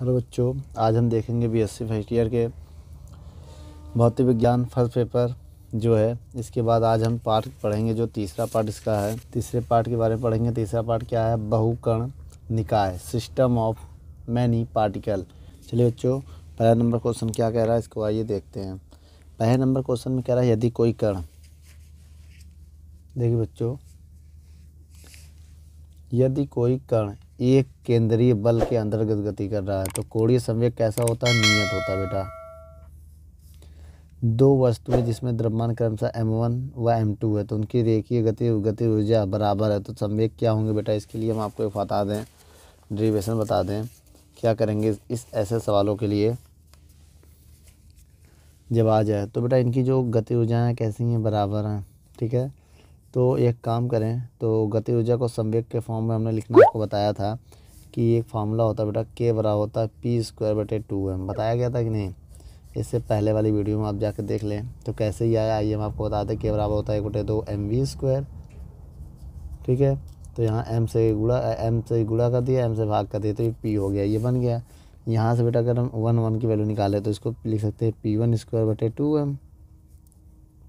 Hello बच्चों, आज हम देखेंगे बीएससी फर्स्ट ईयर के भौतिक विज्ञान फर्स्ट पेपर जो है। इसके बाद आज हम पार्ट पढ़ेंगे जो तीसरा पार्ट इसका है। तीसरे पार्ट के बारे में पढ़ेंगे। तीसरा पार्ट क्या है? बहुकण निकाय, सिस्टम ऑफ मैनी पार्टिकल। चलिए बच्चों, पहला नंबर क्वेश्चन क्या कह रहा है इसको आइए देखते हैं। पहले नंबर क्वेश्चन में कह रहा है यदि कोई कण, देखिए बच्चों, यदि कोई कण एक केंद्रीय बल के अंतर्गत गति कर रहा है तो कोणीय संवेग कैसा होता है? नियत होता है बेटा। दो वस्तुएं जिसमें द्रव्यमान क्रमशः m1 व m2 है तो उनकी रेखीय गति ऊर्जा बराबर है तो संवेग क्या होंगे बेटा? इसके लिए हम आपको एक बता दें, डेरिवेशन बता दें। क्या करेंगे इस ऐसे सवालों के लिए जब आ जाए तो बेटा इनकी जो गति ऊर्जाएँ कैसी हैं? बराबर हैं। ठीक है, तो एक काम करें तो गति ऊर्जा को संवेग के फॉर्म में हमने लिखना आपको बताया था कि एक फार्मूला होता है बेटा, k बराबर होता है p²/2m। बताया गया था कि नहीं? इससे पहले वाली वीडियो में आप जाकर देख लें तो कैसे ही आया। आइए हम आपको बता दें, k बराबर होता है 1/2mv²। ठीक है, तो यहाँ m से गुणा कर दिया, m से भाग कर दिया तो ये p हो गया, ये बन गया। यहाँ से बेटा अगर हम 1 की वैल्यू निकालें तो इसको लिख सकते हैं p1²/2m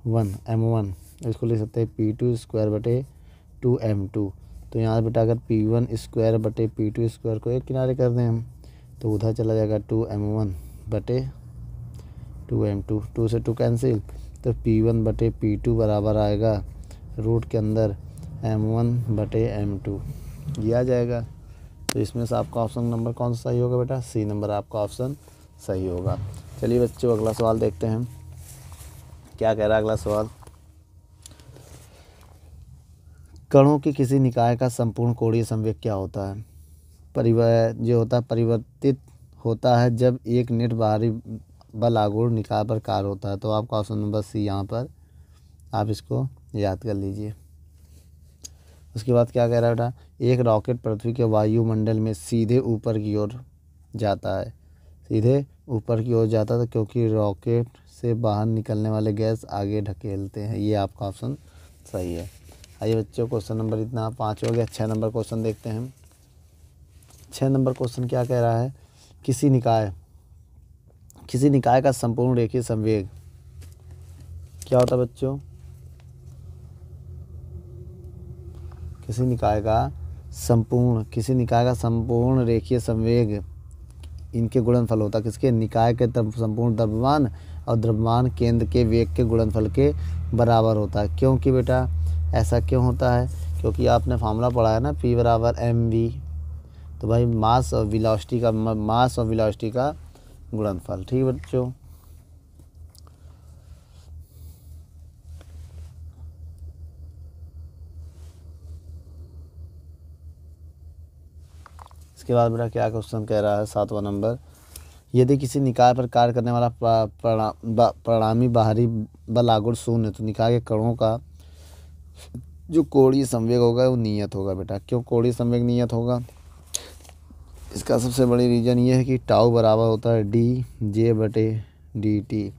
1m1। इसको लिख सकते हैं p2²/2m2। तो यहाँ बेटा अगर p1²/p2² को एक किनारे कर दें हम तो उधर चला जाएगा 2m1/2m2। 2 से 2 कैंसिल तो p1/p2 बराबर आएगा रूट के अंदर m1/m2, ये आ जाएगा। तो इसमें से आपका ऑप्शन नंबर कौन सा सही होगा बेटा? सी नंबर आपका ऑप्शन सही होगा। चलिए बच्चों, अगला सवाल देखते हैं क्या कह रहा है अगला सवाल। कणों की किसी निकाय का संपूर्ण कोणीय संवेग क्या होता है? परिवर्तित होता है जब एक नेट बाहरी बल आघूर्ण निकाय पर कार्य होता है। तो आपका ऑप्शन नंबर सी यहाँ पर आप इसको याद कर लीजिए। उसके बाद क्या कह रहा है बेटा? एक रॉकेट पृथ्वी के वायुमंडल में सीधे ऊपर की ओर जाता है। सीधे ऊपर की ओर जाता था क्योंकि रॉकेट से बाहर निकलने वाले गैस आगे ढकेलते हैं। ये आपका ऑप्शन सही है। आइए बच्चों, क्वेश्चन नंबर इतना 5 हो गया। 6 नंबर क्वेश्चन देखते हैं। 6 नंबर क्वेश्चन क्या कह रहा है? किसी निकाय का संपूर्ण रेखीय संवेग क्या होता है बच्चों? किसी निकाय का संपूर्ण रेखीय संवेग इनके गुणनफल होता है। किसके? निकाय के संपूर्ण द्रव्यमान और द्रव्यमान केंद्र के वेग के गुणनफल के बराबर होता है। क्योंकि बेटा ऐसा क्यों होता है? क्योंकि आपने फार्मूला पढ़ा है ना, p बराबर mv। तो भाई मास और वेलोसिटी का गुणनफल। ठीक है बच्चों, इसके बाद बेटा क्या क्वेश्चन कह रहा है? 7वां नंबर, यदि किसी निकाय पर कार्य करने वाला परिणामी बाहरी बल आघूर्ण शून्य तो निकाय के कणों का जो कोणीय संवेग होगा वो नियत होगा बेटा। क्यों कोणीय संवेग नियत होगा? इसका सबसे बड़ी रीज़न ये है कि टाउ बराबर होता है dj/dt।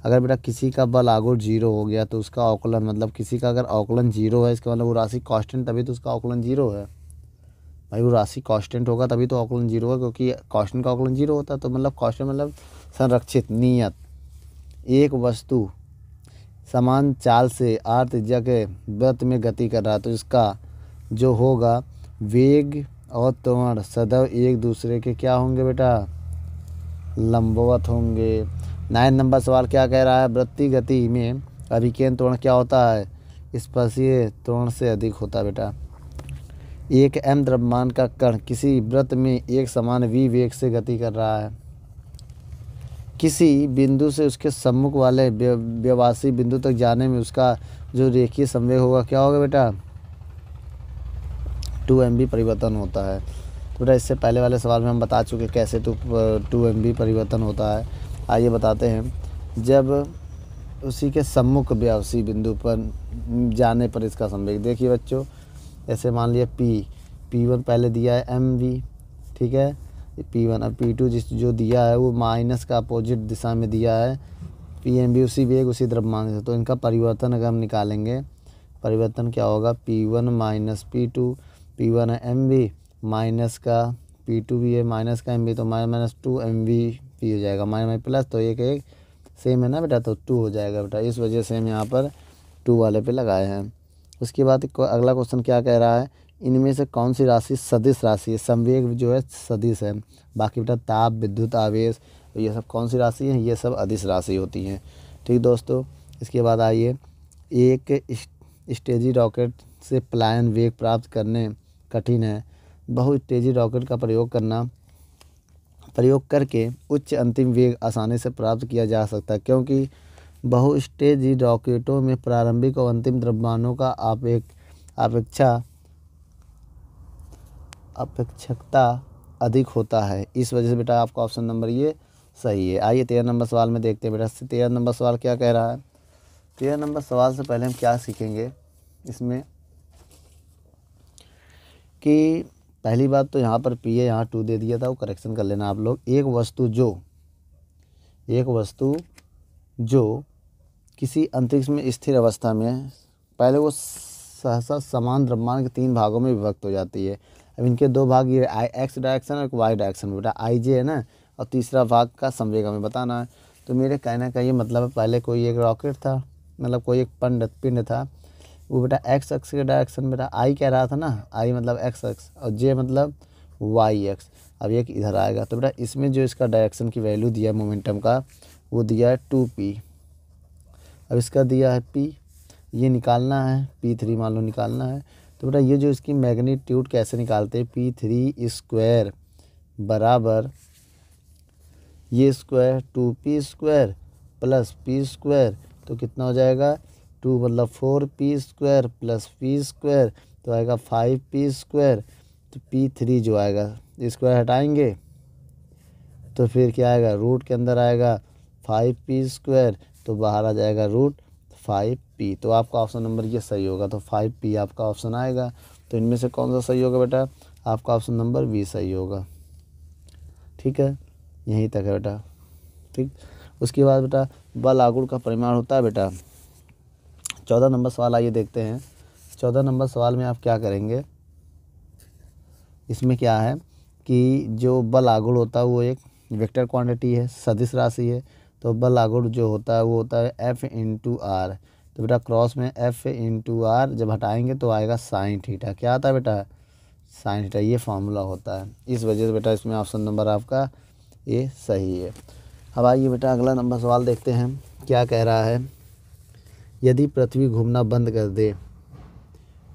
अगर बेटा किसी का बल आघूर्ण 0 हो गया तो उसका अवकलन, मतलब किसी का अगर अवकलन 0 है इसका मतलब वो राशि कांस्टेंट, तभी तो उसका अवकलन 0 है। भाई वो राशि कांस्टेंट होगा तभी तो अवकलन 0 है, क्योंकि कांस्टेंट का अवकलन 0 होता है। तो मतलब कांस्टेंट मतलब संरक्षित, नियत। एक वस्तु समान चाल से r त्रिज्या के वृत्त में गति कर रहा है तो इसका जो होगा वेग और त्वरण सदैव एक दूसरे के क्या होंगे बेटा? लंबवत होंगे। 9 नंबर सवाल क्या कह रहा है? वृत्तीय गति में अभिकेंद्र त्वरण क्या होता है? स्पर्शीय त्वरण से अधिक होता है बेटा। एक m द्रव्यमान का कण किसी वृत्त में एक समान v वेग से गति कर रहा है। किसी बिंदु से उसके सम्मुख वाले व्यवसायी बिंदु तक जाने में उसका जो रेखीय संवेग होगा क्या होगा बेटा? 2mv परिवर्तन होता है। तो बेटा इससे पहले वाले सवाल में हम बता चुके कैसे 2mv परिवर्तन होता है। आइए बताते हैं। जब उसी के सम्मुख व्यवसायी बिंदु पर जाने पर इसका संवेग, देखिए बच्चों, ऐसे मान लिया p1 पहले दिया है mv, ठीक है, p1। अब p2 जो दिया है वो माइनस का अपोजिट दिशा में दिया है pmv, उसी वेग उसी द्रव्यमान से। तो इनका परिवर्तन अगर हम निकालेंगे, परिवर्तन क्या होगा? p1 माइनस p2, p1 है mv माइनस का P2 भी है, माइनस का mv तो -2 mv हो जाएगा, माइनस प्लस तो एक सेम है ना बेटा, तो 2 हो जाएगा बेटा। इस वजह से हम यहाँ पर 2 वाले पे लगाए हैं। उसके बाद अगला क्वेश्चन क्या कह रहा है, इनमें से कौन सी राशि सदिश राशि है। संवेग जो है सदिश है, बाकी बेटा ताप, विद्युत आवेश, ये सब कौन सी राशि है, ये सब अदिश राशि होती हैं। ठीक दोस्तों, इसके बाद आइए, एक स्टेजी रॉकेट से पलायन वेग प्राप्त करने कठिन है। बहुस्टेजी रॉकेट का प्रयोग करके उच्च अंतिम वेग आसानी से प्राप्त किया जा सकता है, क्योंकि बहुस्टेजी रॉकेटों में प्रारंभिक और अंतिम द्रव्यमानों का अपेक्षकता अधिक होता है। इस वजह से बेटा आपका ऑप्शन नंबर ये सही है। आइए 13 नंबर सवाल में देखते हैं बेटा, 13 नंबर सवाल क्या कह रहा है। 13 नंबर सवाल से पहले हम क्या सीखेंगे इसमें कि पहली बात तो यहाँ पर पी है, यहाँ 2 दे दिया था, वो करेक्शन कर लेना आप लोग। एक वस्तु जो किसी अंतरिक्ष में स्थिर अवस्था में, पहले वो सहसा समान द्रव्यमान के 3 भागों में विभक्त हो जाती है। अब इनके 2 भाग, ये एक्स डायरेक्शन और वाई डायरेक्शन में बेटा, आई जे है ना, और तीसरा भाग का संवेग हमें बताना है। तो मेरे कहने का ये मतलब है, पहले कोई एक रॉकेट था, मतलब कोई एक पिंड था, वो बेटा एक्स अक्ष के डायरेक्शन बेटा आई कह रहा था ना, आई मतलब एक्स अक्ष और जे मतलब वाई एक्स। अब एक इधर आएगा, तो बेटा इसमें जो इसका डायरेक्शन की वैल्यू दिया है मोमेंटम का, वो दिया है 2p। अब इसका दिया है p, ये निकालना है, p3 मान लो निकालना है। तो बेटा ये जो इसकी मैग्नीट्यूड कैसे निकालते हैं, p3 स्क्वायर बराबर ये square 2p square plus p square, तो कितना हो जाएगा 2 मतलब 4p square plus p square, तो आएगा 5p स्क्वायर। तो p3 जो आएगा स्क्वायर हटाएंगे तो फिर क्या आएगा, रूट के अंदर आएगा 5p स्क्वायर, तो बाहर आ जाएगा रूट 5p। तो आपका ऑप्शन नंबर ये सही होगा, तो 5p आपका ऑप्शन आएगा। तो इनमें से कौन सा सही होगा बेटा, आपका ऑप्शन नंबर बी सही होगा। ठीक है, यहीं तक है बेटा। ठीक, उसके बाद बेटा बल आघूर्ण का परिमाण होता है बेटा। 14 नंबर सवाल आइए देखते हैं। 14 नंबर सवाल में आप क्या करेंगे, इसमें क्या है कि जो बल आघूर्ण होता है वो एक वेक्टर क्वांटिटी है, सदिश राशि है। तो बल आघूर्ण जो होता है वो होता है F इंटू आर। तो बेटा क्रॉस में F इंटू आर जब हटाएंगे तो आएगा साइन थीटा। क्या आता है बेटा, साइन थीटा, ये फार्मूला होता है। इस वजह से बेटा इसमें ऑप्शन नंबर आपका ये सही है। अब आइए बेटा अगला नंबर सवाल देखते हैं, क्या कह रहा है। यदि पृथ्वी घूमना बंद कर दे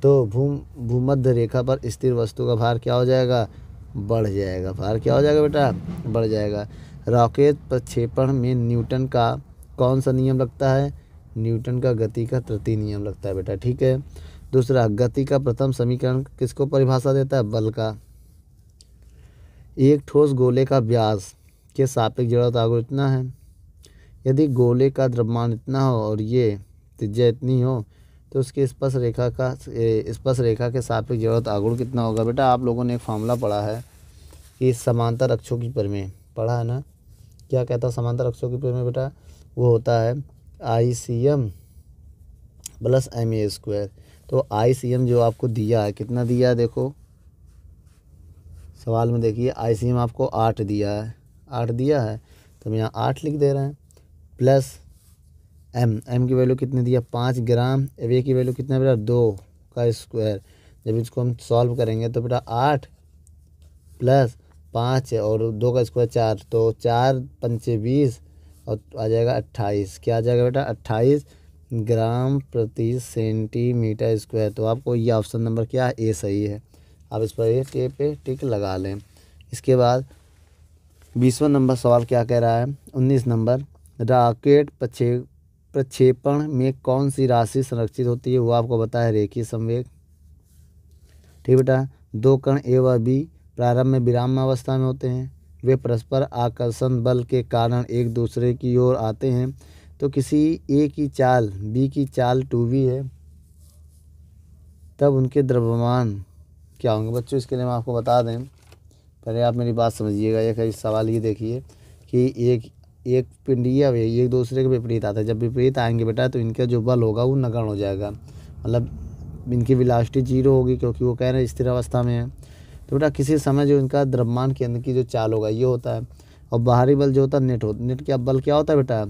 तो भूमध्य रेखा पर स्थिर वस्तु का भार क्या हो जाएगा, बढ़ जाएगा। भार क्या हो जाएगा बेटा, बढ़ जाएगा। रॉकेट प्रक्षेपण में न्यूटन का कौन सा नियम लगता है, न्यूटन का गति का तृतीय नियम लगता है बेटा। ठीक है, दूसरा गति का प्रथम समीकरण किसको परिभाषा देता है, बल का। एक ठोस गोले का व्यास के सापेक्ष जड़त्व आघूर्ण इतना है। यदि गोले का द्रव्यमान इतना हो और ये त्रिज्या इतनी हो तो उसके स्पर्श रेखा के सापेक्ष जड़त्व आघूर्ण कितना होगा। बेटा आप लोगों ने एक फार्मूला पढ़ा है कि समांतर अक्षों की प्रमेय पढ़ा है ना, क्या कहता है समांतर अक्षों की प्रमेय बेटा, वो होता है ICM प्लस MA स्क्वायर। तो ICM जो आपको दिया है, कितना दिया है देखो सवाल में देखिए, ICM आपको 8 दिया है, 8 दिया है, तो हम यहाँ 8 लिख दे रहे हैं, प्लस M की वैल्यू कितनी दिया 5 ग्राम। अब A की वैल्यू कितना बेटा 2 का स्क्वायर। जब इसको हम सॉल्व करेंगे तो बेटा 8 प्लस 5 और 2 का स्क्वायर 4, तो 4 पंचे 20 और आ जाएगा 28। क्या आ जाएगा बेटा 28 ग्राम प्रति सेंटीमीटर स्क्वायर। तो आपको ये ऑप्शन नंबर क्या है, ए सही है। आप इस पर ये पे टिक लगा लें। इसके बाद 20वां नंबर सवाल क्या कह रहा है, 19 नंबर, रॉकेट प्रक्षेपण में कौन सी राशि संरक्षित होती है, वो आपको बताया रेखीय संवेग। ठीक बेटा, 2 कण ए व बी प्रारंभ में विराम अवस्था में होते हैं, वे परस्पर आकर्षण बल के कारण एक दूसरे की ओर आते हैं। तो किसी ए की चाल बी की चाल 2v है, तब उनके द्रव्यमान क्या होंगे। बच्चों इसके लिए मैं आपको बता दें, पहले आप मेरी बात समझिएगा। एक सवाल ये देखिए कि एक पिंडीय अवयव एक दूसरे के विपरीत आता है। जब विपरीत आएंगे बेटा तो इनका जो बल होगा वो नगण्य हो जाएगा, मतलब इनकी वेलोसिटी 0 होगी, क्योंकि वो कह रहे हैं स्थिर अवस्था में है। तो बेटा किसी समय जो इनका द्रव्यमान केंद्र की जो चाल होगा ये होता है, और बाहरी बल जो होता है नेट होता है। नेट क्या बल क्या होता है बेटा,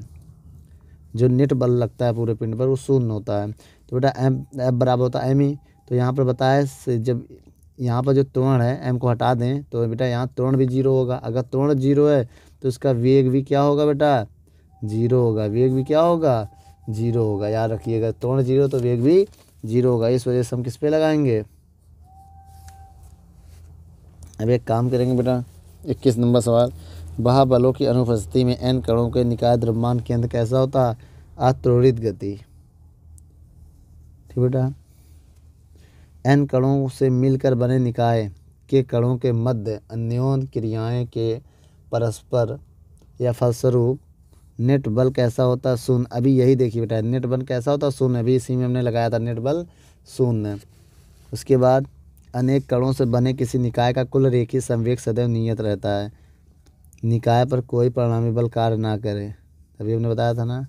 जो नेट बल लगता है पूरे पिंड पर वो शून्य होता है। तो बेटा एम एफ बराबर होता है एम ई। तो यहाँ पर बताया जब यहाँ पर जो त्वरण है एम को हटा दें तो बेटा यहाँ त्वरण भी जीरो होगा। अगर त्वरण जीरो है तो इसका वेग भी क्या होगा बेटा, जीरो होगा। वेग भी क्या होगा, जीरो होगा। याद रखिएगा, त्वरण जीरो तो वेग भी जीरो होगा। इस वजह से हम किस पे लगाएंगे। अब एक काम करेंगे बेटा, 21 नंबर सवाल, वह बलों की अनुपस्थिति में एन कणों के निकाय द्रव्यमान केंद्र कैसा होता है, अत्वरित गति। ठीक बेटा, एन कणों से मिलकर बने निकाय के कणों के मध्य अन्योन्य क्रियाएं के परस्पर या फलस्वरूप नेट बल कैसा होता है, शून्य। अभी यही देखिए बेटा, नेट बल कैसा होता है, शून्य। अभी इसी में हमने लगाया था नेट बल शून्य। उसके बाद अनेक कणों से बने किसी निकाय का कुल रेखीय संवेग सदैव नियत रहता है, निकाय पर कोई परिणामी बल कार्य ना करे। अभी हमने बताया था ना,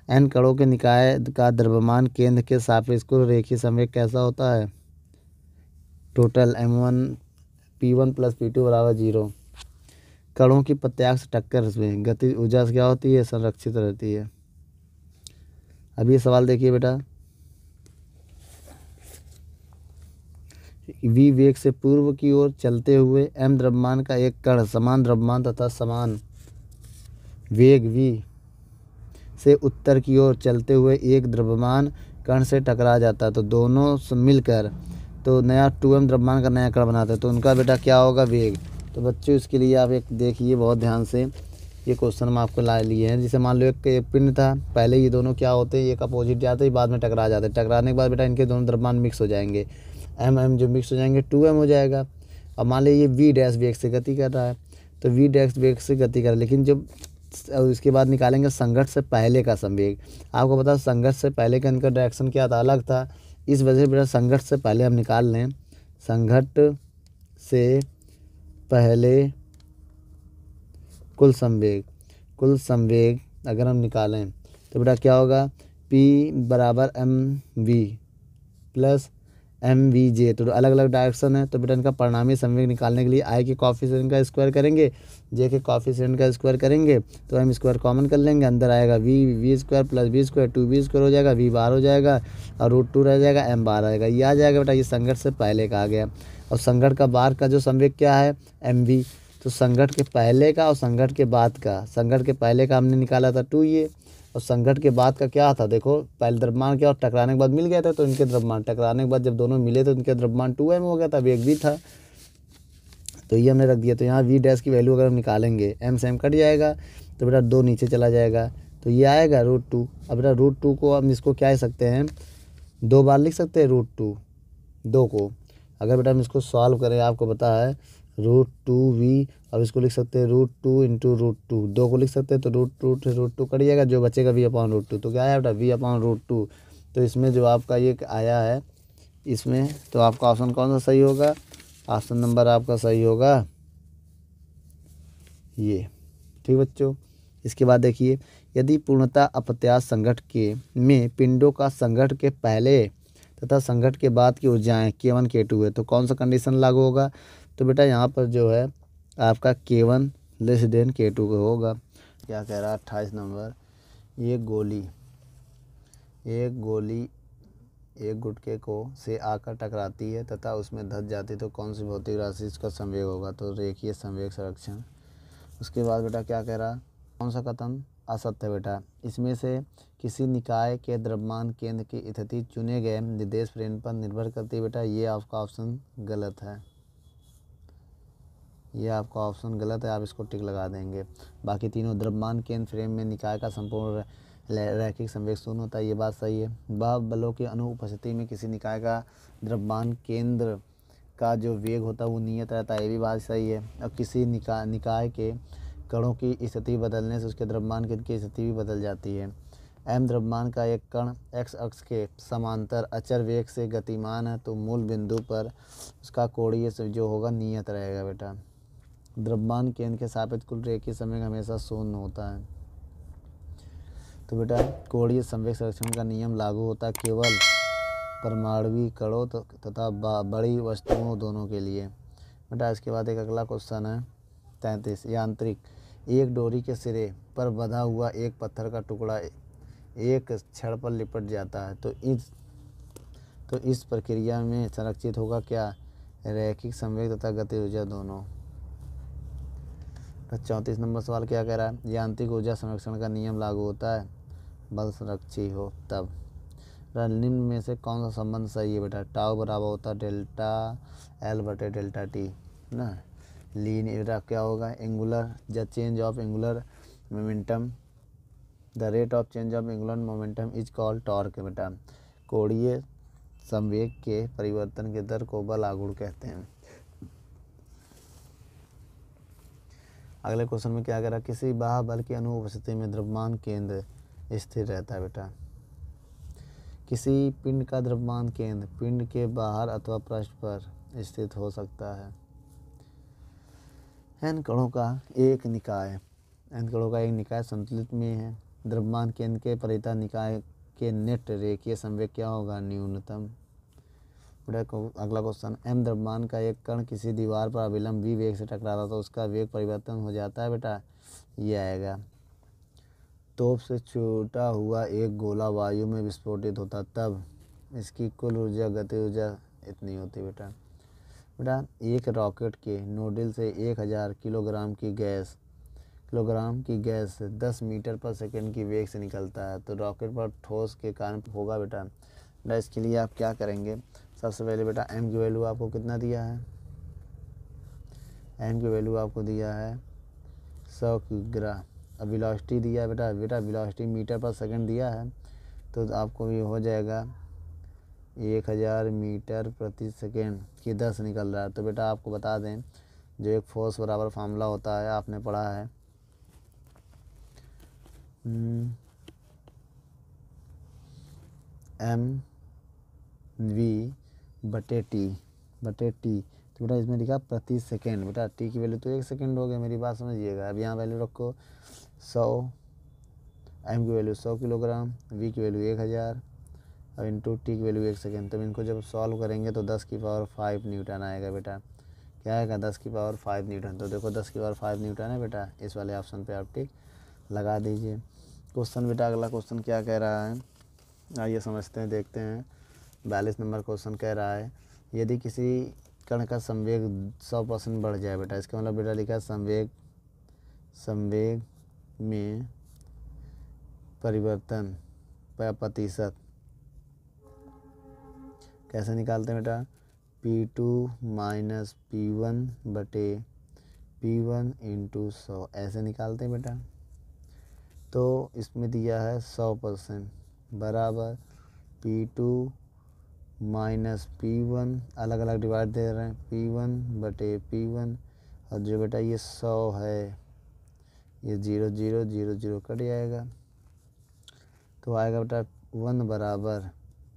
एन कणों के निकाय का द्रव्यमान केंद्र के सापेक्ष कुल रेखीय संवेग कैसा होता है, total m1 p1 plus p2 बराबर 0। कणों की प्रत्यास्थ टक्कर में गति ऊर्जा क्या होती है, संरक्षित रहती है। अब ये सवाल देखिए बेटा, v वेग से पूर्व की ओर चलते हुए m द्रव्यमान का एक कण समान द्रव्यमान तथा समान वेग v से उत्तर की ओर चलते हुए एक द्रव्यमान कण से टकरा जाता है, तो दोनों मिलकर तो नया 2m द्रव्यमान का नया कण बनाते हैं। तो उनका बेटा क्या होगा, वेग। तो बच्चों इसके लिए आप एक देखिए बहुत ध्यान से, ये क्वेश्चन हम आपको ला लिए हैं। जैसे मान लो एक पिंड था, पहले ये दोनों क्या होते हैं, एक अपोजिट जाते हैं, बाद में टकरा जाते हैं। टकराने के बाद बेटा इनके दोनों द्रव्यमान मिक्स हो जाएंगे, m जो मिक्स हो जाएंगे 2m हो जाएगा। अब मान लीजिए ये v डैश वेग से गति कर रहा है, तो v डैश वेग से गति कर, लेकिन जब इसके बाद निकालेंगे संघर्ष से पहले का संवेग। आपको पता है संघर्ष से पहले का इनका डायरेक्शन क्या था, अलग था। इस वजह से बेटा संघर्ष से पहले हम निकाल लें, संघट्ट से पहले कुल संवेग अगर हम निकालें तो बेटा क्या होगा, P बराबर mv प्लस mvj। तो अलग अलग डायरेक्शन है, तो बेटा इनका परिणामी संवेग निकालने के लिए I के कॉफिशिएंट का स्क्वायर करेंगे, J के कॉफिशिएंट का स्क्वायर करेंगे, तो m स्क्वायर कॉमन कर लेंगे, अंदर आएगा v square plus v square 2v square हो जाएगा, v बार हो जाएगा और √2 रह जाएगा, m बार आएगा। ये आ जाएगा बेटा, ये संघट्ट से पहले का आ गया। और संघट्ट का बार का जो संवेग क्या है, mv। तो संघट्ट के पहले का और संघट्ट के बाद का, संघट्ट के पहले का हमने निकाला था 2a, और संघट्ट के बाद का क्या था, देखो पहले द्रव्यमान क्या, और टकराने के बाद मिल गया था, तो इनके द्रव्यमान टकराने के बाद जब दोनों मिले तो इनके द्रव्यमान 2m हो गया था, वेग भी था। तो ये हमने रख दिया। तो यहाँ v डैश की वैल्यू अगर हम निकालेंगे, m से m कट जाएगा, तो बेटा 2 नीचे चला जाएगा, तो ये आएगा √2। अब बेटा √2 को हम इसको क्या सकते हैं, 2 बार लिख सकते हैं √2 2 को। अगर बेटा हम इसको सॉल्व करें, आपको पता है √2v, अब इसको लिख सकते हैं √2 इंटू √2, 2 को लिख सकते हैं, तो √2 से √2 कट जाएगा, जो बचेगा v/√2। तो क्या आया बेटा, v/√2। तो इसमें जो आपका ये आया है इसमें, तो आपका ऑप्शन कौन सा सही होगा, ऑप्शन नंबर आपका सही होगा ये। ठीक बच्चों, इसके बाद देखिए, यदि पूर्णतः अप्रत्यास्थ संघट्ट के में पिंडों का संघट्ट के पहले तथा संघट्ट के बाद की ऊर्जाएं K1 K2 है, तो कौन सा कंडीशन लागू होगा। तो बेटा यहाँ पर जो है आपका K1 लेस देन K2 का होगा। क्या कह रहा है 28 नंबर, एक गोली एक गुटके को से आकर टकराती है तथा उसमें धंस जाती, तो कौन सी भौतिक राशि इसका संवेग होगा, तो रेखीय संवेग संरक्षण। उसके बाद बेटा क्या कह रहा, कौन सा कथन असत्य है बेटा, इसमें से किसी निकाय के द्रव्यमान केंद्र की स्थिति चुने गए निर्देश फ्रेम पर निर्भर करती है। बेटा ये आपका ऑप्शन गलत है, ये आपका ऑप्शन गलत है, आप इसको टिक लगा देंगे। बाकी तीनों द्रव्यमान केंद्र फ्रेम में निकाय का संपूर्ण रैखिक संवेग शून्य होता है, ये बात सही है। वह बलों की अनुपस्थिति में किसी निकाय का द्रव्यमान केंद्र का जो वेग होता है वो नियत रहता है, ये भी बात सही है। और किसी निकाय के कणों की स्थिति बदलने से उसके द्रव्यमान केंद्र की स्थिति भी बदल जाती है। m द्रव्यमान का एक कण x अक्ष के समांतर अचर वेग से गतिमान है, तो मूल बिंदु पर उसका कोणीय जो होगा नियत रहेगा। बेटा द्रव्यमान केंद्र के सापेक्ष कुल रेखीय संवेग हमेशा शून्य होता है। तो बेटा कोणीय संवेग संरक्षण का नियम लागू होता है केवल परमाणुवीय कणों तथा बड़ी वस्तुओं दोनों के लिए। बेटा इसके बाद एक अगला क्वेश्चन है 33। यांत्रिक, एक डोरी के सिरे पर बंधा हुआ एक पत्थर का टुकड़ा एक छड़ पर लिपट जाता है तो इस प्रक्रिया में संरक्षित होगा क्या? रैखिक संवेग तथा गति ऊर्जा दोनों। 34 नंबर सवाल क्या कह रहा है? यांत्रिक ऊर्जा संरक्षण का नियम लागू होता है बल संरक्षी हो तब। निम्न में से कौन सा संबंध सही है बेटा? टाउ बराबर होता है डेल्टा एल बटे डेल्टा टी ना। लीन बेटा क्या होगा? Angular the change of angular momentum, the rate of change of angular momentum is called torque बेटा। कोणीय संवेग के परिवर्तन के दर को बल आघूर्ण कहते हैं। अगले क्वेश्चन में क्या कह रहा है? किसी बाह्य बल की अनुपस्थिति में द्रव्यमान केंद्र स्थिर रहता है बेटा। किसी पिंड का द्रव्यमान केंद्र पिंड के बाहर अथवा पृष्ठ पर स्थित हो सकता है। एन कणों का एक निकाय संतुलित में है। द्रव्यमान केंद्र के परितः निकाय के नेट रेखीय संवेग क्या होगा? न्यूनतम। अगला क्वेश्चन, एम द्रव्यमान का एक कण किसी दीवार पर अविलंब v वेग से टकराता तो उसका वेग परिवर्तन हो जाता है बेटा। ये आएगा। तोप से छूटा हुआ एक गोला वायु में विस्फोटित होता तब इसकी कुल ऊर्जा गति ऊर्जा इतनी होती बेटा। एक रॉकेट के नोडिल से 1000 किलोग्राम की गैस 10 मीटर पर सेकंड की वेग से निकलता है तो रॉकेट पर ठोस के कारण होगा बेटा। इसके लिए आप क्या करेंगे? सबसे पहले बेटा एम की वैल्यू आपको कितना दिया है? एम की वैल्यू आपको दिया है 100 किग्रा। अब वेलोसिटी दिया है बेटा वेलोसिटी मीटर पर सेकंड दिया है तो आपको ये हो जाएगा 1000 मीटर प्रति सेकेंड की 10 निकल रहा है। तो बेटा आपको बता दें जो एक फोर्स बराबर फार्मूला होता है आपने पढ़ा है एम वी बटे टी तो बेटा इसमें लिखा प्रति सेकेंड। बेटा टी की वैल्यू तो 1 सेकेंड हो गया, मेरी बात समझिएगा। अब यहाँ वैल्यू रखो 100, एम की वैल्यू 100 किलोग्राम, वी की वैल्यू 1000 और इंटू टी की वैल्यू 1 सेकेंड। तो इनको जब सॉल्व करेंगे तो 10 की पावर 5 न्यूटन आएगा बेटा। क्या आएगा? 10 की पावर 5 न्यूटन। तो देखो 10 की पावर 5 न्यूटन है बेटा। इस वाले ऑप्शन पे आप टिक लगा दीजिए। क्वेश्चन बेटा अगला क्वेश्चन क्या कह रहा है आइए समझते हैं, देखते हैं। 42 नंबर क्वेश्चन कह रहा है यदि किसी कण का संवेग 100% बढ़ जाए बेटा, इसका मतलब बेटा लिखा है संवेग में परिवर्तन प्रतिशत कैसे निकालते हैं बेटा? P2 माइनस P1 बटे P1 इंटू 100 ऐसे निकालते हैं बेटा। तो इसमें दिया है 100% बराबर P2 माइनस P1 अलग अलग डिवाइड दे रहे हैं P1 बटे P1 और जो बेटा ये 100 है ये 0 0 0 0 कट जाएगा तो आएगा बेटा 1 बराबर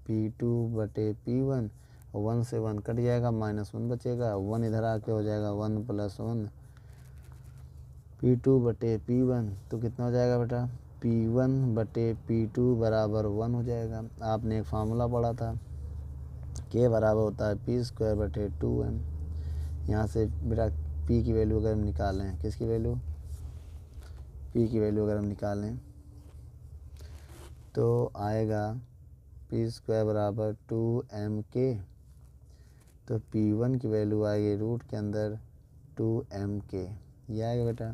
P2 बटे P1 और 1 से 1 कट जाएगा -1 बचेगा। 1 इधर आके हो जाएगा 1 + 1 P2 बटे P1 तो कितना हो जाएगा बेटा? P1 बटे P2 बराबर 1 हो जाएगा। आपने एक फार्मूला पढ़ा था K बराबर होता है P² बटे 2M। यहाँ से बेटा P की वैल्यू अगर हम निकालें, किसकी वैल्यू? P की वैल्यू अगर हम निकालें तो आएगा P² बराबर 2MK। तो P1 की वैल्यू आएगी रूट के अंदर 2MK। ये आएगा बेटा,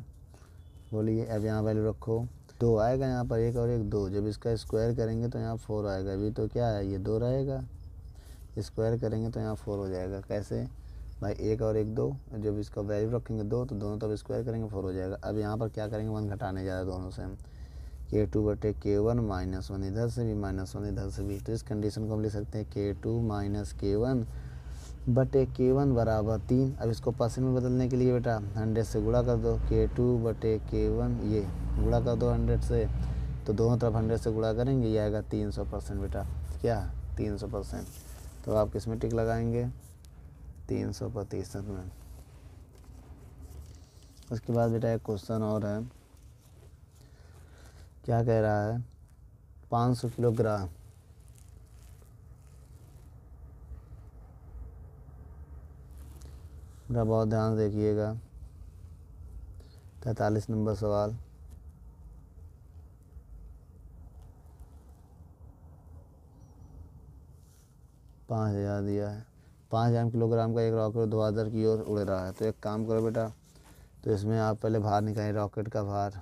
बोलिए। अब यहाँ वैल्यू रखो 2 आएगा यहाँ पर, 1 और 1 2। जब इसका स्क्वायर करेंगे तो यहाँ 4 आएगा। अभी तो क्या है ये 2 रहेगा, स्क्वायर करेंगे तो यहाँ 4 हो जाएगा। कैसे भाई? 1 और 1 2। जब इसका वैल्यू रखेंगे 2 तो दोनों तब स्क्वायर करेंगे 4 हो जाएगा। अब यहाँ पर क्या करेंगे? 1 घटाने जा रहा है दोनों से हम K2 बटे K1 -1 इधर से भी -1 इधर से भी। तो इस कंडीशन को हम लिख सकते हैं K2 माइनस K1 बटे K1 बराबर 3। अब इसको परसेंट में बदलने के लिए बेटा 100 से गुणा कर दो। K2 बटे K1 ये गुणा कर दो 100 से, तो दोनों तरफ 100 से गुणा करेंगे ये आएगा 300% बेटा। क्या 300%? तो आप किस में टिक लगाएंगे? 300% में। उसके बाद बेटा एक क्वेश्चन और है, क्या कह रहा है? 500 किलोग्राम बेटा बहुत ध्यान से देखिएगा। 43 नंबर सवाल। पाँच हज़ार दिया है। 5,000 किलोग्राम का एक रॉकेट ध्रुवाधर की ओर उड़ रहा है। तो एक काम करो बेटा, तो इसमें आप पहले भार निकालें, रॉकेट का भार।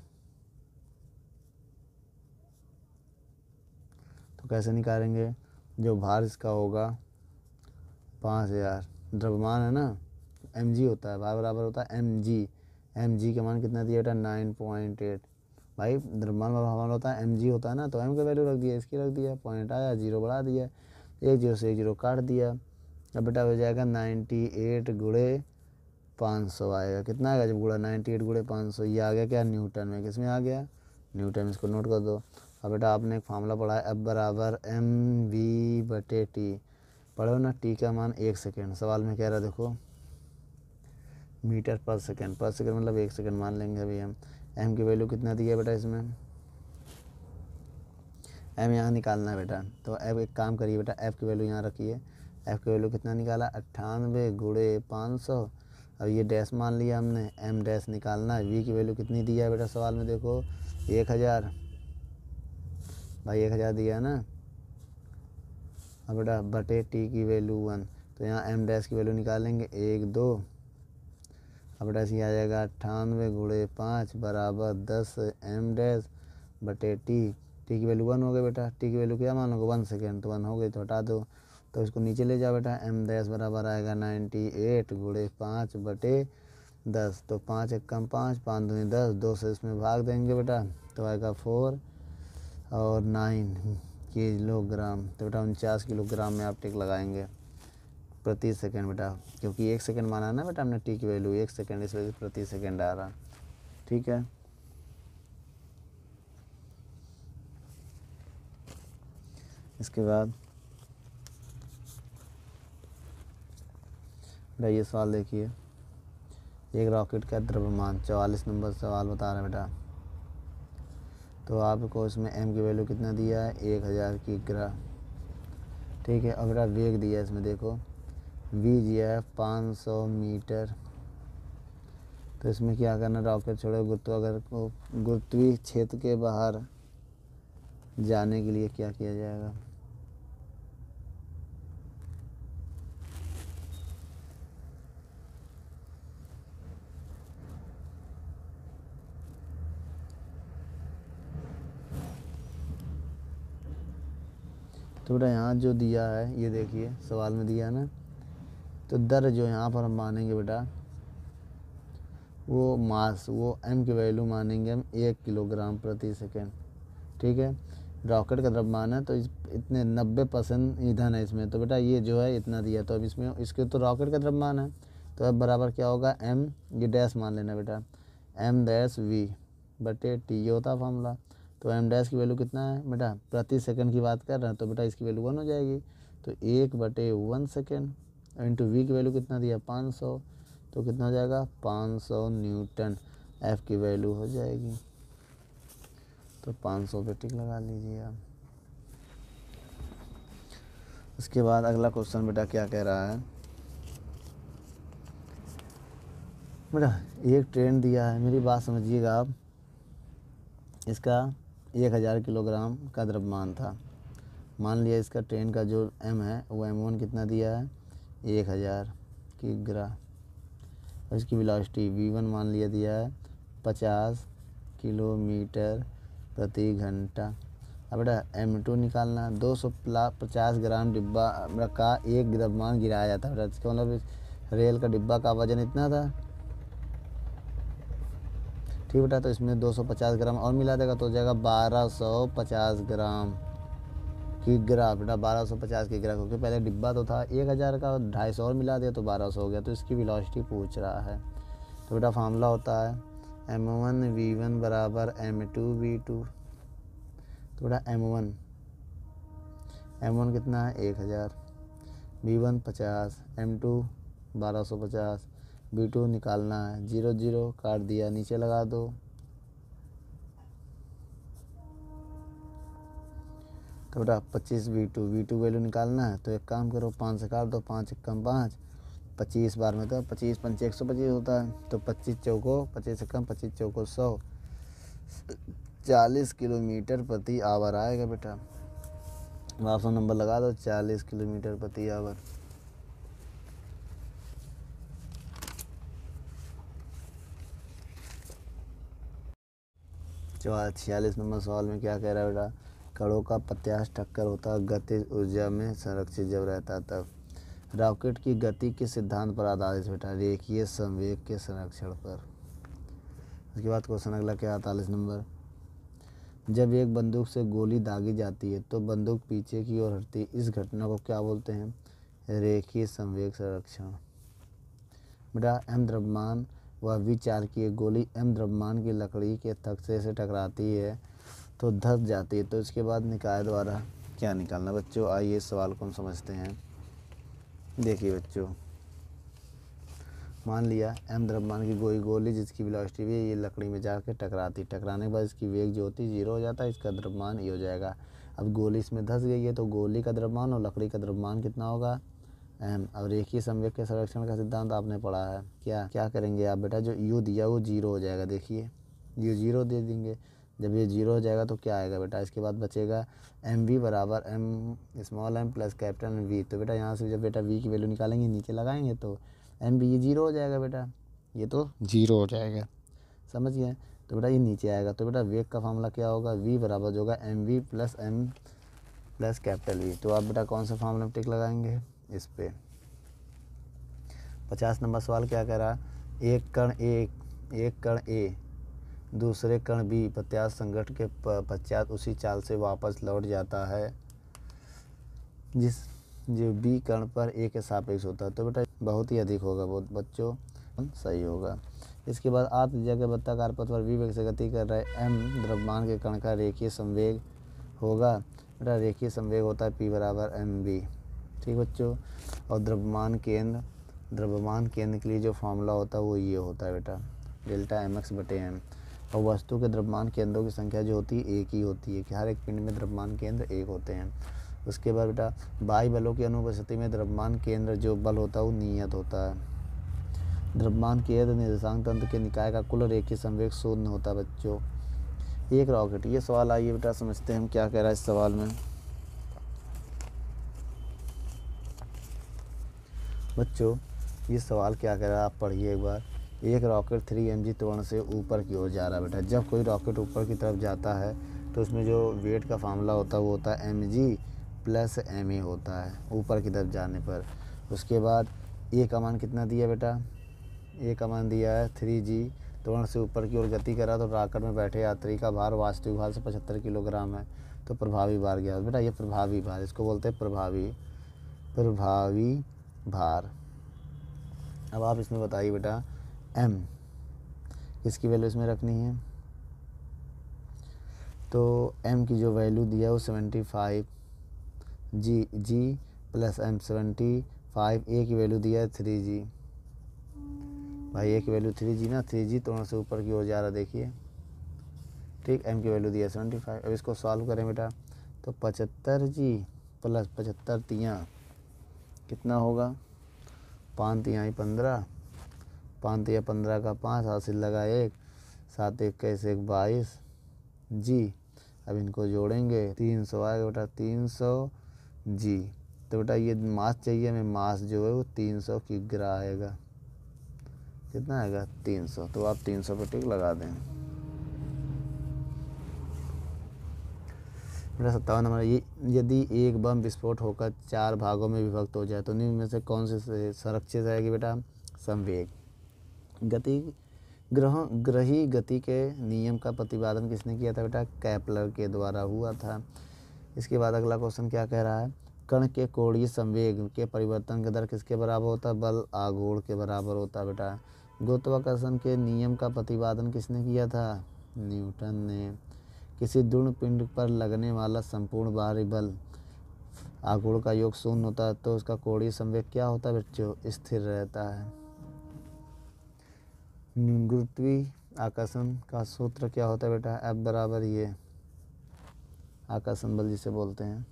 तो कैसे निकालेंगे? जो भार इसका होगा 5,000, द्रव्यमान है ना, mg होता है, भार बराबर होता है mg। mg का मान कितना दिया बेटा? 9.8। भाई द्रव्यमान का भार होता है mg होता है ना, तो m का वैल्यू रख दिया, इसकी रख दिया, पॉइंट आया, जीरो बढ़ा दिया, एक जीरो से एक जीरो काट दिया। अब बेटा हो जाएगा 98 गुणे 500 आएगा। कितना आएगा जब गुणा? 98 गुणे 500। ये आ गया क्या? न्यूटन में। किस में आ गया? न्यूटन। इसको नोट कर दो। अब बेटा आपने एक फार्मूला पढ़ा है, F बराबर mv/t। पढ़ो ना, टी का मान 1 सेकेंड। सवाल में कह रहा है देखो, मीटर पर सेकेंड। पर सेकेंड मतलब 1 सेकेंड मान लेंगे अभी हम। एम की वैल्यू कितना दी है बेटा इसमें? एम यहाँ निकालना है बेटा, तो एफ एक काम करिए बेटा, एफ की वैल्यू यहाँ रखिए। एफ की वैल्यू कितना निकाला? 98 गुणे 500। अब ये डैश मान लिया हमने, एम डैश निकालना है। वी की वैल्यू कितनी दी है बेटा सवाल में? देखो 1000। भाई 1000 दिया है ना। अब बेटा बटे टी की वैल्यू 1, तो यहाँ एम डैश की वैल्यू निकालेंगे 1 2। अब बेटा ऐसे आ जाएगा 98 गुणे 5 बराबर 10 एम डैश बटे टी। टी की वैल्यू 1 हो गई बेटा। टी की वैल्यू क्या मानोगे? 1 सेकेंड। तो 1 हो गई तो हटा दो, तो इसको नीचे ले जाओ बेटा। एम डैश बराबर आएगा 98 गुणे 5 बटे 10। तो 5 एक कम 5, 5 दूनी 10, 2 से इसमें भाग देंगे बेटा, तो आएगा 4 और 9 किलोग्राम। तो बेटा 49 किलोग्राम में आप टिक लगाएंगे प्रति सेकंड बेटा, क्योंकि 1 सेकंड माना है ना बेटा हमने टी की वैल्यू 1 सेकंड, इस वजह से प्रति सेकंड आ रहा। ठीक है। इसके बाद बेटा ये सवाल देखिए, एक रॉकेट का द्रव्यमान 44 नंबर सवाल बता रहा है बेटा। तो आपको इसमें एम की वैल्यू कितना दिया है? 1000 किग्रा। ठीक है। अब बेटा वेग दिया है इसमें, देखो वी दिया है 500 मीटर। तो इसमें क्या करना? रॉकेट छोड़ो गुरुत्वीय क्षेत्र के बाहर जाने के लिए क्या किया जाएगा? तो बेटा यहाँ जो दिया है ये देखिए सवाल में दिया है ना, तो दर जो यहाँ पर हम मानेंगे बेटा वो मास, वो एम की वैल्यू मानेंगे हम 1 किलोग्राम प्रति सेकेंड। ठीक है। रॉकेट का द्रव्यमान है तो इतने 90% ईंधन है इसमें, तो बेटा ये जो है इतना दिया, तो अब इसमें इसके तो रॉकेट का द्रव्यमान है, तो अब बराबर क्या होगा? एम, ये डैश मान लेना बेटा, एम डैश वी बटे टी, ये होता है फार्मूला। तो एम डैश की वैल्यू कितना है बेटा? प्रति सेकंड की बात कर रहे हैं, तो बेटा इसकी वैल्यू 1 हो जाएगी। तो 1/1 सेकेंड इंटू वी की वैल्यू कितना दिया? 500। तो कितना हो जाएगा? 500 न्यूटन एफ की वैल्यू हो जाएगी। तो 500 पे टिक लगा लीजिए आप। उसके बाद अगला क्वेश्चन बेटा क्या कह रहा है बेटा, एक ट्रेन दिया है, मेरी बात समझिएगा आप। इसका 1000 किलोग्राम का द्रव्यमान था। मान लिया इसका ट्रेन का जो एम है वो m1 कितना दिया है? 1000 किग्रा। और इसकी वेलोसिटी v1 मान लिया दिया है 50 किलोमीटर प्रति घंटा। अब बेटा m2 निकालना है। 250 ग्राम डिब्बा का एक द्रव्यमान गिराया जाता है बेटा, इसका मतलब रेल का डिब्बा का वजन इतना था। ठीक बेटा, तो इसमें 250 ग्राम और मिला देगा तो हो जाएगा 1250 ग्राम किग्रा बेटा, 1250 किग्रा, क्योंकि पहले डिब्बा तो था 1000 का, 250 और मिला दिया तो 1200 हो गया। तो इसकी वेलोसिटी पूछ रहा है। तो बेटा फार्मूला होता है m1 v1 बराबर m2 v2। तो बेटा m1 कितना है? 1000, v1 50, m2 1250, v2 निकालना है। 0 0 काट दिया, नीचे लगा दो। तो बेटा 25 v2 वैल्यू निकालना है, तो एक काम करो 5 से काट दो, 5 एक कम 5, 25 बार में तो 25 पंचे 125 होता है, तो 25 चौको 25 से कम 25 चौको 100, 40 किलोमीटर प्रति आवर आएगा बेटा। ऑप्शन नंबर लगा दो 40 किलोमीटर प्रति आवर। सवाल 46 नंबर सवाल में क्या कह रहा है बेटा, कणों का प्रत्यास्थ टक्कर होता है गतिज ऊर्जा में संरक्षित जब रहता है तब। रॉकेट की गति किस सिद्धांत पर आधारित बेटा, रेखीय संवेग के संरक्षण पर। उसके बाद क्वेश्चन अगला क्या 48 नंबर, जब एक बंदूक से गोली दागी जाती है तो बंदूक पीछे की ओर हटती है, इस घटना को क्या बोलते हैं, रेखीय संवेग संरक्षण। बेटा एम द्रव्यमान व विचार की एक गोली एम द्रव्यमान की लकड़ी के तख्ते से टकराती है तो धस जाती है, तो इसके बाद निकाय द्वारा क्या निकालना बच्चों। आइए इस सवाल को हम समझते हैं। देखिए बच्चों, मान लिया एम द्रव्यमान की गोली जिसकी वेलोसिटी भी ये लकड़ी में जाकर टकराती, टकराने के बाद इसकी वेग जो होती है 0 हो जाता है, इसका द्रव्यमान ये हो जाएगा। अब गोली इसमें धंस गई है तो गोली का द्रव्यमान और लकड़ी का द्रव्यमान कितना होगा, एम। अब रेखीय संवेग के संरक्षण का सिद्धांत आपने पढ़ा है, क्या करेंगे आप बेटा, जो यू दिया वो 0 हो जाएगा। देखिए यू 0 दे देंगे, जब ये 0 हो जाएगा तो क्या आएगा बेटा, इसके बाद बचेगा एम वी बराबर M small M plus capital V. तो बेटा यहाँ से जब बेटा वी की वैल्यू निकालेंगे नीचे लगाएंगे तो एम वी ये 0 हो जाएगा बेटा, ये तो 0 हो जाएगा, समझ गए। तो बेटा ये नीचे आएगा, तो बेटा वेग का फार्मूला क्या होगा, वी बराबर होगा M V plus M plus capital V. तो आप बेटा कौन सा फार्मूला में टिक लगाएंगे, इस पे। 50 नंबर सवाल क्या कह रहा है, एक कण ए दूसरे कण बी प्रत्यास्थ संघटन के पश्चात उसी चाल से वापस लौट जाता है जो बी कण पर ए के सापेक्ष होता है, तो बेटा बहुत ही अधिक होगा, बहुत बच्चों सही होगा। इसके बाद आठ जगह वृत्ताकार पथ पर वी वेग से गति कर रहे एम द्रव्यमान के कण का रेखीय संवेग होगा। बेटा रेखीय संवेग होता है पी बराबर एम बी, ठीक बच्चों। और द्रव्यमान केंद्र के लिए जो फार्मूला होता है वो ये होता है बेटा, डेल्टा एम एक्स बटे एम। और वस्तु के द्रव्यमान केंद्रों की संख्या जो होती है एक ही होती है, कि हर एक पिंड में द्रव्यमान केंद्र एक होते हैं। उसके बाद बेटा बाह्य बलों की अनुपस्थिति में द्रव्यमान केंद्र जो बल होता है वो नियत होता है। द्रव्यमान केंद्र निर्देशांक तंत्र के निकाय का कुल रेखीय संवेग शून्य होता है बच्चों। एक रॉकेट, ये सवाल आइए बेटा समझते हैं हम क्या कह रहा है इस सवाल में। बच्चों ये सवाल क्या कह रहा है आप पढ़िए एक बार। एक रॉकेट 3 mg त्वरण से ऊपर की ओर जा रहा है बेटा। जब कोई रॉकेट ऊपर की तरफ जाता है तो उसमें जो वेट का फार्मूला होता है वो होता है mg प्लस ma होता है ऊपर की तरफ जाने पर। उसके बाद ए का मान कितना दिया बेटा, ए का मान दिया है 3g त्वरण से ऊपर की ओर गति करा तो रॉकेट में बैठे यात्री का भार वास्तविक भार से 75 किलोग्राम है, तो प्रभावी भार गया बेटा। ये प्रभावी भार, इसको बोलते हैं प्रभावी भार। अब आप इसमें बताइए बेटा m किसकी वैल्यू इसमें रखनी है, तो m की जो वैल्यू दिया है वो 75, g प्लस m 75, a की वैल्यू दिया है 3g। भाई a की वैल्यू 3g ना, 3g त्वरण से ऊपर की ओर जा रहा देखिए, ठीक। m की वैल्यू दिया है 75। अब इसको सॉल्व करें बेटा तो 75g प्लस 75 तियाँ कितना होगा, 5 तिहाई 15, 5 तिया 15 का 5 हासिल लगा 1, 7 21 1 22 जी। अब इनको जोड़ेंगे 300 आएगा बेटा, 300 जी। तो बेटा ये मास चाहिए हमें, मास जो है वो 300 किग्रा आएगा, कितना आएगा 300। तो आप 300 पर टिक लगा दें। बेटा 57 नंबर, ये यदि एक बम विस्फोट होकर 4 भागों में विभक्त हो जाए तो निम्न में से कौन से संरक्षित रहेगी बेटा, संवेग। ग्रही गति के नियम का प्रतिपादन किसने किया था बेटा, केपलर के द्वारा हुआ था। इसके बाद अगला क्वेश्चन क्या कह रहा है, कण के कोणीय संवेग के परिवर्तन का दर किसके बराबर होता है, बल आघूर्ण के बराबर होता है बेटा। गुरुत्वाकर्षण के नियम का प्रतिपादन किसने किया था, न्यूटन ने। किसी दृढ़ पिंड पर लगने वाला संपूर्ण बाहरी बल आघूर्ण का योग 0 होता है तो उसका कोणीय संवेग क्या होता है बच्चों, स्थिर रहता है। गुरुत्वीय आकर्षण का सूत्र क्या होता है बेटा, F बराबर ये आकर्षण बल जिसे बोलते हैं।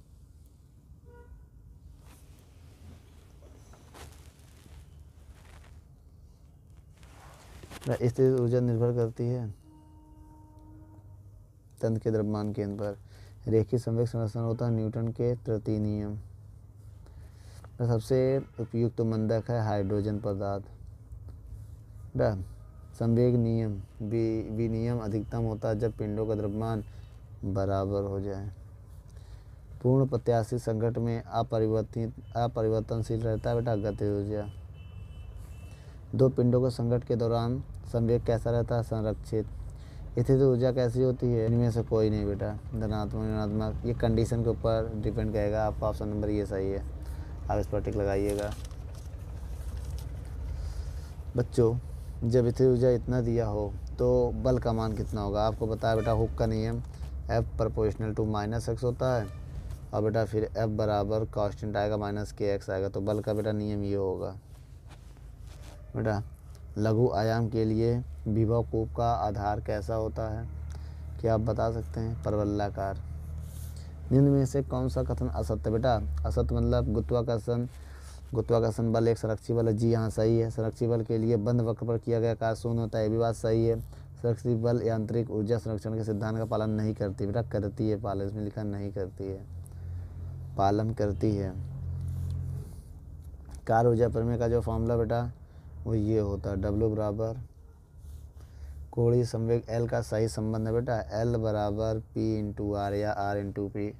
स्थिर ऊर्जा निर्भर करती है तंत्र के द्रव्यमान केंद्र पर। रेखीय संवेग संरक्षण होता है न्यूटन के तृतीय नियम। सबसे उपयुक्त मंदक है हाइड्रोजन पदार्थ। संवेग नियम विनियम अधिकतम होता है जब पिंडों का द्रव्यमान बराबर हो जाए। पूर्ण प्रत्याशित संकट में अपरिवर्तनशील रहता है बेटा गतिज ऊर्जा। दो पिंडों के संकट के दौरान संवेग कैसा रहता है संरक्षित। स्थिर ऊर्जा कैसी होती है इनमें से कोई नहीं बेटा, धनात्मक ऋणात्मक, ये कंडीशन के ऊपर डिपेंड करेगा। आपका ऑप्शन नंबर ये सही है, आप इस पर टिक लगाइएगा। बच्चों जब स्थिर ऊर्जा इतना दिया हो तो बल का मान कितना होगा। आपको पता है बेटा हुक का नियम F प्रोपोर्शनल टू -x होता है और बेटा फिर F बराबर कांस्टेंट आएगा -kx आएगा, तो बल का बेटा नियम ये होगा। बेटा लघु आयाम के लिए विभव कूप का आधार कैसा होता है, क्या आप बता सकते हैं। परवलयाकार। निम्न में से कौन सा कथन असत्य बेटा। असत्य मतलब गुरुत्वाकर्षण बल एक संरक्षित बल है। जी हाँ सही है। संरक्षित बल के लिए बंद वक्र पर किया गया कार्य शून्य होता है, ये भी बात सही है। संरक्षित बल यांत्रिक ऊर्जा संरक्षण के सिद्धांत का पालन नहीं करती बेटा, करती है पालन, इसमें लिखा नहीं करती है, पालन करती है। कार्य ऊर्जा प्रमेय का जो फॉर्मूला बेटा वो ये होता है W बराबर कोणीय संवेग L का सही संबंध है बेटा, L बराबर P इंटू आर या R इंटू पी।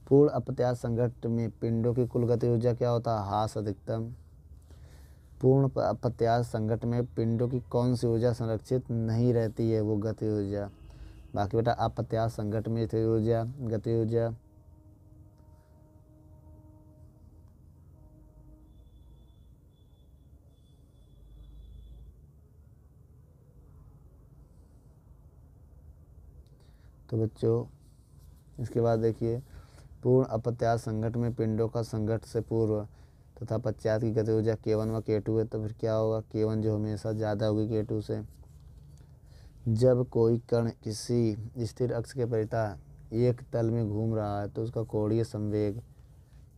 पूर्ण अप्रत्यास्थ संकट में पिंडों की कुल गति ऊर्जा क्या होता है ह्रास अधिकतम। पूर्ण अप्रत्यास्थ संकट में पिंडों की कौन सी ऊर्जा संरक्षित नहीं रहती है, वो गति ऊर्जा। बाकी बेटा अप्रत्यास्थ संकट में स्थिर ऊर्जा, गति ऊर्जा। तो बच्चों इसके बाद देखिए पूर्ण अप्रत्यास्थ संकट में पिंडों का संकट से पूर्व तथा पश्चात की गति ऊर्जा K1 व K2 है, तो फिर क्या होगा K1 जो हमेशा ज़्यादा होगी K2 से। जब कोई कण किसी स्थिर अक्ष के परितः एक तल में घूम रहा है तो उसका कोणीय संवेग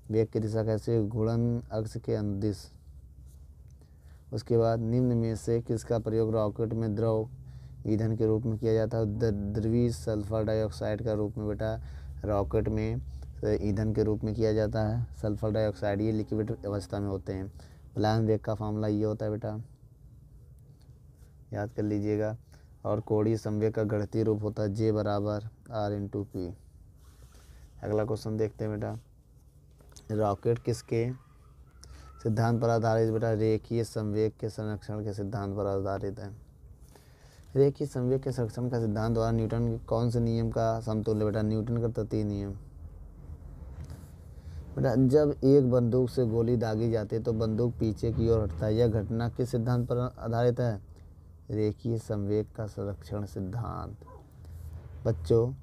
वेग की दिशा कैसे, घूर्णन अक्ष के अनुदिश। उसके बाद निम्न में से किसका प्रयोग रॉकेट में द्रव ईंधन के रूप में किया जाता है। द्रवीय सल्फर डाइऑक्साइड का रूप में बेटा रॉकेट में ईंधन के रूप में किया जाता है। सल्फर डाइऑक्साइड ये लिक्विड अवस्था में होते हैं। प्लान वेग का फॉर्मूला ये होता है बेटा, याद कर लीजिएगा। और कोणीय संवेग का गणितीय रूप होता है J बराबर R इंटू पी। अगला क्वेश्चन देखते हैं बेटा, रॉकेट किसके सिद्धांत पर आधारित बेटा, रेखीय संवेग के संरक्षण के सिद्धांत पर आधारित है। रेखीय संवेग के संरक्षण का सिद्धांत द्वारा न्यूटन के कौन से नियम का समतुल्य बेटा, न्यूटन का तृतीय नियम। बेटा जब एक बंदूक से गोली दागी जाती है तो बंदूक पीछे की ओर हटता है, यह घटना किस सिद्धांत पर आधारित है, रेखीय संवेग का संरक्षण सिद्धांत। बच्चों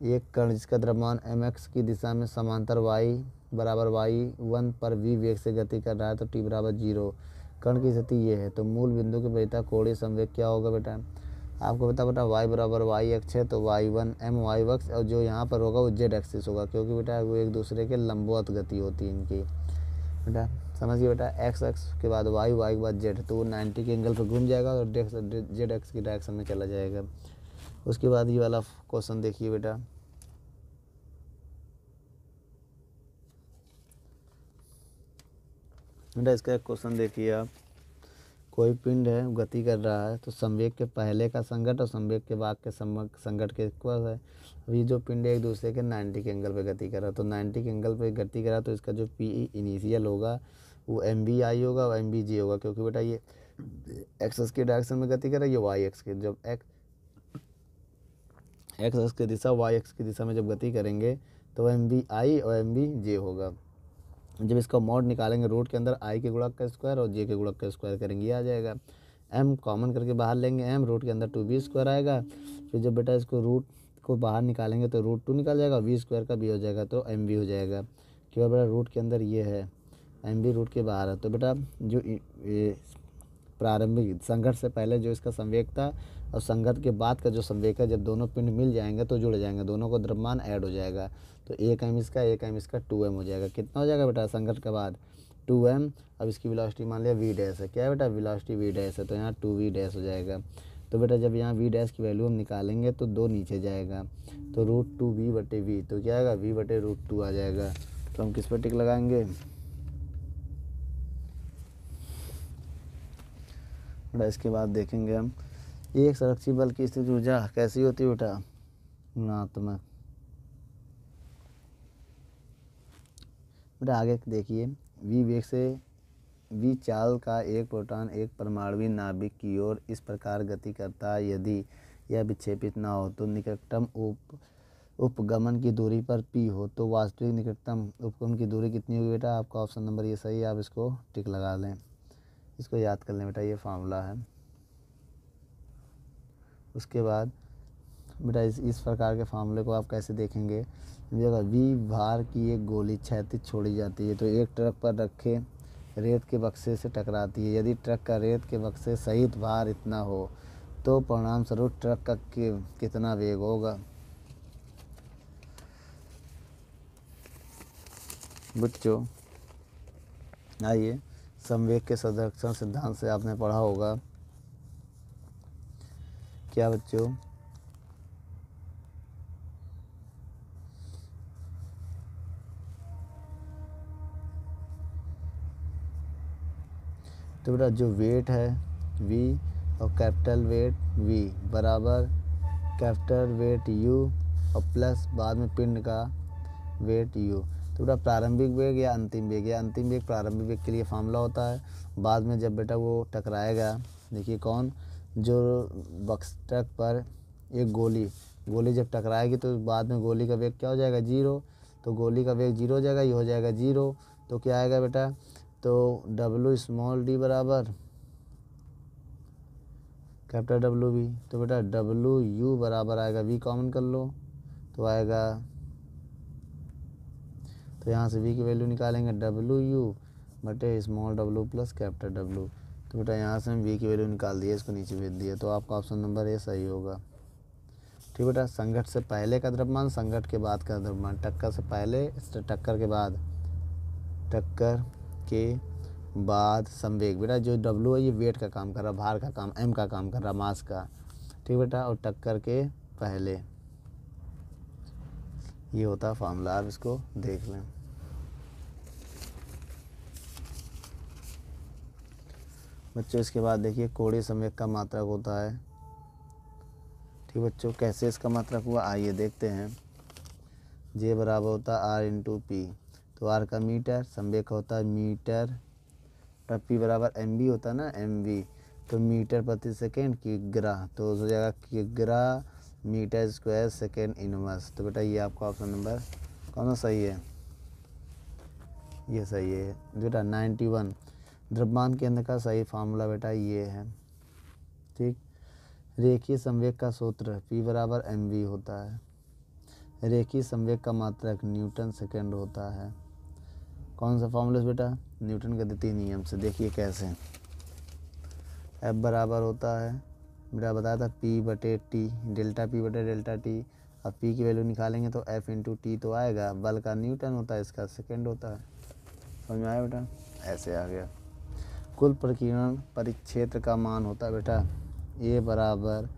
एक कण जिसका द्रव्यमान mx की दिशा में समांतर y बराबर y1 पर v वेग से गति कर रहा है तो t बराबर 0, कण की स्थिति ये है, तो मूल बिंदु के परितः कोणीय संवेग क्या होगा बेटा। आपको पता बेटा y बराबर y अक्ष है तो y1 m y अक्ष, और जो यहाँ पर होगा वो z एक्सिस होगा, क्योंकि बेटा वो एक दूसरे के लंबवत गति होती है इनकी। बेटा समझिए बेटा x अक्ष के बाद y, y के बाद z, तो वो 90 के एंगल पर घूम जाएगा और z एक्स की डायरेक्शन में चला जाएगा। उसके बाद ये वाला क्वेश्चन देखिए बेटा, इसका एक क्वेश्चन देखिए आप, कोई पिंड है गति कर रहा है तो संवेग के पहले का संकट और संवेग के बाद के संकट के इक्वल है। अभी जो पिंड एक दूसरे के 90 के एंगल पे गति कर रहा है, तो 90 के एंगल पे गति कर रहा है तो इसका जो पी इनिशियल होगा वो MBI होगा और MBG होगा, क्योंकि बेटा ये एक्स की डायरेक्शन में गति कर रहा है, ये वाई एक्स की, जब एक्स की दिशा वाई एक्स की दिशा में जब गति करेंगे तो MBI और MBJ होगा। जब इसका मॉड निकालेंगे रूट के अंदर I के गुणक का स्क्वायर और J के गुणक का स्क्वायर करेंगे, ये आ जाएगा। M कॉमन करके बाहर लेंगे, M रूट के अंदर 2B² आएगा। फिर जब बेटा इसको रूट को बाहर निकालेंगे तो √2 निकल जाएगा, V² का भी हो जाएगा तो MB हो जाएगा, क्योंकि बेटा रूट के अंदर ये है, MB रूट के बाहर है। तो बेटा जो प्रारंभिक संघर्ष से पहले जो इसका संवेग था और संघर्ष के बाद का जो संवेग है, जब दोनों पिंड मिल जाएंगे तो जुड़ जाएंगे, दोनों को द्रव्यमान ऐड हो जाएगा, तो 1 m इसका 1 m इसका 2 m हो जाएगा। कितना हो जाएगा बेटा संघर्ष के बाद 2m। अब इसकी वेलोसिटी मान लिया v डैश है, क्या है बेटा वेलोसिटी v डैश है, तो यहाँ 2v डैश हो जाएगा। तो बेटा जब यहाँ v डैश की वैल्यू हम निकालेंगे तो 2 नीचे जाएगा, तो √2v/v, तो क्या आएगा v/√2 आ जाएगा। तो हम किस पर टिक लगाएंगे बेटा। इसके बाद देखेंगे हम एक संरक्षित बल की स्थिति ऊर्जा कैसी होती है बेटा, ऋणात्मक। बेटा आगे देखिए, v वेग से v चाल का एक प्रोटॉन एक परमाणु नाभिक की ओर इस प्रकार गति करता है, यदि यह विक्षेपित ना हो तो निकटतम उपगमन की दूरी पर p हो, तो वास्तविक निकटतम उपगमन की दूरी कितनी होगी बेटा। आपका ऑप्शन नंबर ये सही है, आप इसको टिक लगा लें, इसको याद कर लें बेटा, ये फार्मूला है। उसके बाद बेटा इस प्रकार के फार्मूले को आप कैसे देखेंगे, v भार की एक गोली क्षैतिज छोड़ी जाती है, तो एक ट्रक पर रखे रेत के बक्से से टकराती है। यदि ट्रक का रेत के बक्से सहित भार इतना हो तो परिणाम स्वरूप ट्रक का कितना वेग होगा। बच्चों आइए, संवेग के संरक्षण सिद्धांत से आपने पढ़ा होगा, क्या बच्चों, तो बेटा जो वेट है v और कैपिटल वेट v बराबर कैपिटल वेट u और प्लस बाद में पिंड का वेट u। तो बेटा प्रारंभिक वेग या अंतिम वेग, या अंतिम वेग प्रारंभिक वेग के लिए फार्मूला होता है। बाद में जब बेटा वो टकराएगा, देखिए कौन, जो बक्स ट्रक पर एक गोली जब टकराएगी तो बाद में गोली का वेग क्या हो जाएगा 0, तो गोली का वेग 0 हो जाएगा, ये हो जाएगा 0, तो क्या आएगा बेटा, तो W स्मॉल d बराबर कैपिटल WV, तो बेटा WU बराबर आएगा v कॉमन कर लो तो आएगा, तो यहाँ से v की वैल्यू निकालेंगे WU बटे small w plus capital W। तो बेटा यहाँ से हम v की वैल्यू निकाल दिए, इसको नीचे भेज दिए, तो आपका ऑप्शन नंबर ए सही होगा। ठीक बेटा, संघट से पहले का द्रव्यमान, संघट के बाद का द्रव्यमान, टक्कर से पहले, टक्कर के बाद, टक्कर के बाद संवेग। बेटा जो W है ये वेट का काम कर रहा, भार का काम, m का काम कर रहा, मास का। ठीक बेटा, और टक्कर के पहले, ये होता फार्मूला, आप इसको देख लें। बच्चों इसके बाद देखिए कोणीय संवेग का मात्रक होता है। ठीक बच्चों, कैसे इसका मात्रक हुआ आइए देखते हैं। J बराबर होता है R/P, तो R का मीटर, संवेग का होता है मीटर, P बराबर mv होता है ना, mv, तो मीटर प्रति सेकेंड किग्रा, तो हो जाएगा किग्रा मीटर स्क्वायर सेकेंड इनवर्स। तो बेटा ये आपका ऑप्शन नंबर कौन सा सही है, ये सही है बेटा 91। द्रव्यमान केंद्र का सही फार्मूला बेटा ये है। ठीक, रेखीय संवेग का सूत्र P बराबर mv होता है, रेखीय संवेग का मात्रक न्यूटन सेकेंड होता है। कौन सा फार्मूला बेटा, न्यूटन के द्वितीय नियम से। देखिए कैसे, F बराबर होता है बेटा, बताया था P/T, डेल्टा P बटे डेल्टा T। अब P की वैल्यू निकालेंगे तो F/T तो आएगा, बल का न्यूटन होता है, इसका सेकेंड होता है। समझ में आया बेटा, ऐसे आ गया। कुल प्रकीर्णन परिक्षेत्र का मान होता है बेटा A बराबर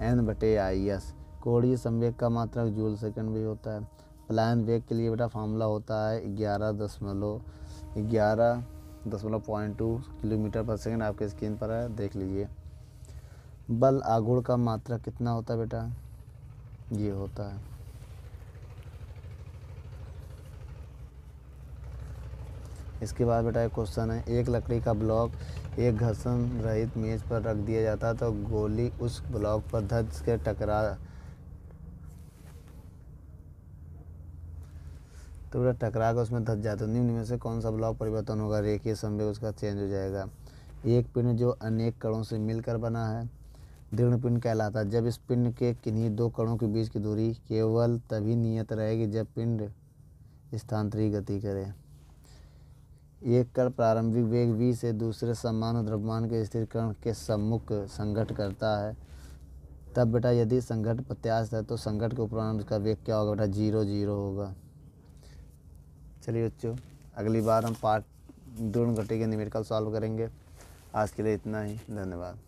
N/IS। कोणीय संवेग का मात्रक जूल सेकंड भी होता है। पलायन वेग के लिए बेटा फार्मूला होता है 11.2 किलोमीटर पर सेकंड, आपके स्क्रीन पर है, देख लीजिए। बल आघूर्ण का मात्रक कितना होता है बेटा, ये होता है। इसके बाद बेटा एक क्वेश्चन है, एक लकड़ी का ब्लॉक एक घर्षण रहित मेज पर रख दिया जाता है तो गोली उस ब्लॉक पर धंस के टकरा, तो बेटा टकरा कर उसमें धंस जाए तो निम्न में से कौन सा ब्लॉक परिवर्तन होगा, रेखीय संवेग उसका चेंज हो जाएगा। एक पिंड जो अनेक कणों से मिलकर बना है दृढ़ पिंड कहलाता है। जब इस पिंड के किन्हीं दो कणों के बीच की दूरी केवल तभी नियत रहेगी जब पिंड स्थानांतरित गति करे। एक कण प्रारंभिक वेग v से दूसरे समान द्रव्यमान के स्थिर कण के सम्मुख संघट करता है, तब बेटा यदि संघट प्रत्यास्थ है तो संघट के उपरांत उसका वेग क्या होगा बेटा 0 0 होगा। चलिए बच्चों, अगली बार हम पार्ट ध्रुव घटी के न्यूमेरिकल सॉल्व करेंगे। आज के लिए इतना ही, धन्यवाद।